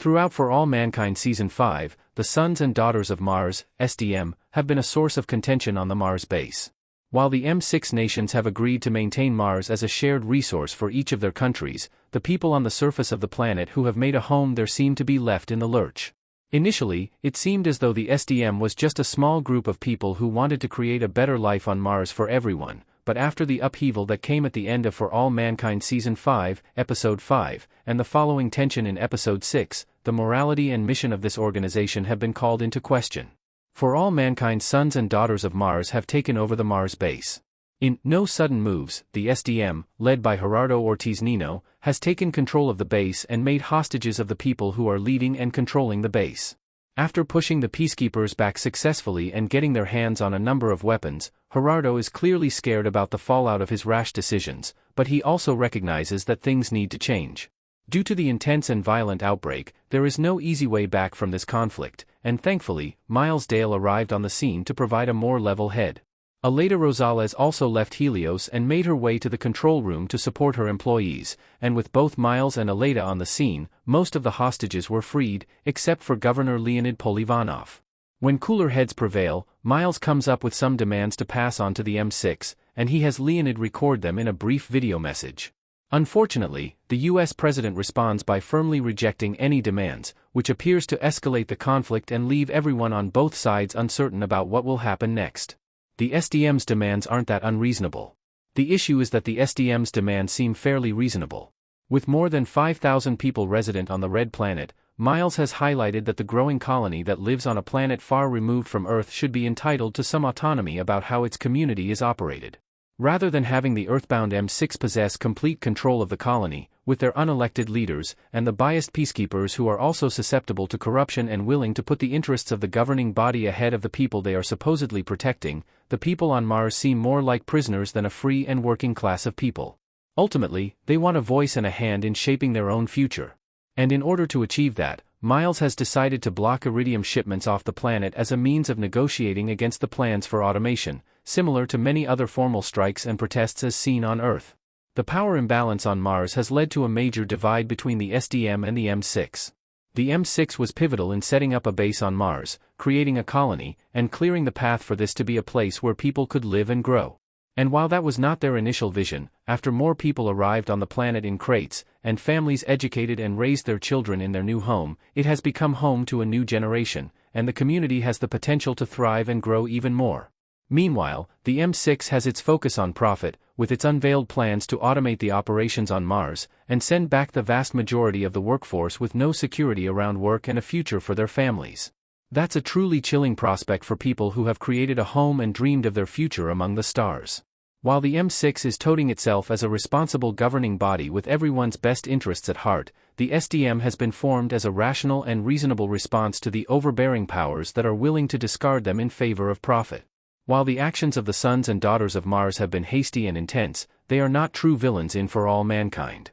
Throughout For All Mankind Season 5, the Sons and Daughters of Mars, SDM, have been a source of contention on the Mars base. While the M6 nations have agreed to maintain Mars as a shared resource for each of their countries, the people on the surface of the planet who have made a home there seem to be left in the lurch. Initially, it seemed as though the SDM was just a small group of people who wanted to create a better life on Mars for everyone, but after the upheaval that came at the end of For All Mankind Season 5, Episode 5, and the following tension in Episode 6, the morality and mission of this organization have been called into question. For All Mankind Sons and Daughters of Mars have taken over the Mars base. In No Sudden Moves, the SDM, led by Gerardo Ortiz Nino, has taken control of the base and made hostages of the people who are leading and controlling the base. After pushing the peacekeepers back successfully and getting their hands on a number of weapons, Gerardo is clearly scared about the fallout of his rash decisions, but he also recognizes that things need to change. Due to the intense and violent outbreak, there is no easy way back from this conflict, and thankfully, Miles Dale arrived on the scene to provide a more level head. Aleda Rosales also left Helios and made her way to the control room to support her employees, and with both Miles and Aleda on the scene, most of the hostages were freed, except for Governor Leonid Polivanov. When cooler heads prevail, Miles comes up with some demands to pass on to the M6, and he has Leonid record them in a brief video message. Unfortunately, the US president responds by firmly rejecting any demands, which appears to escalate the conflict and leave everyone on both sides uncertain about what will happen next. The SDM's demands aren't that unreasonable. The issue is that the SDM's demands seem fairly reasonable. With more than 5,000 people resident on the Red Planet, Miles has highlighted that the growing colony that lives on a planet far removed from Earth should be entitled to some autonomy about how its community is operated. Rather than having the Earthbound M6 possess complete control of the colony, with their unelected leaders, and the biased peacekeepers who are also susceptible to corruption and willing to put the interests of the governing body ahead of the people they are supposedly protecting, the people on Mars seem more like prisoners than a free and working class of people. Ultimately, they want a voice and a hand in shaping their own future. And in order to achieve that, Miles has decided to block iridium shipments off the planet as a means of negotiating against the plans for automation, similar to many other formal strikes and protests as seen on Earth. The power imbalance on Mars has led to a major divide between the SDM and the M6. The M6 was pivotal in setting up a base on Mars, creating a colony, and clearing the path for this to be a place where people could live and grow. And while that was not their initial vision, after more people arrived on the planet in crates, and families educated and raised their children in their new home, it has become home to a new generation, and the community has the potential to thrive and grow even more. Meanwhile, the M6 has its focus on profit, with its unveiled plans to automate the operations on Mars, and send back the vast majority of the workforce with no security around work and a future for their families. That's a truly chilling prospect for people who have created a home and dreamed of their future among the stars. While the M6 is touting itself as a responsible governing body with everyone's best interests at heart, the SDM has been formed as a rational and reasonable response to the overbearing powers that are willing to discard them in favor of profit. While the actions of the Sons and Daughters of Mars have been hasty and intense, they are not true villains in For All Mankind.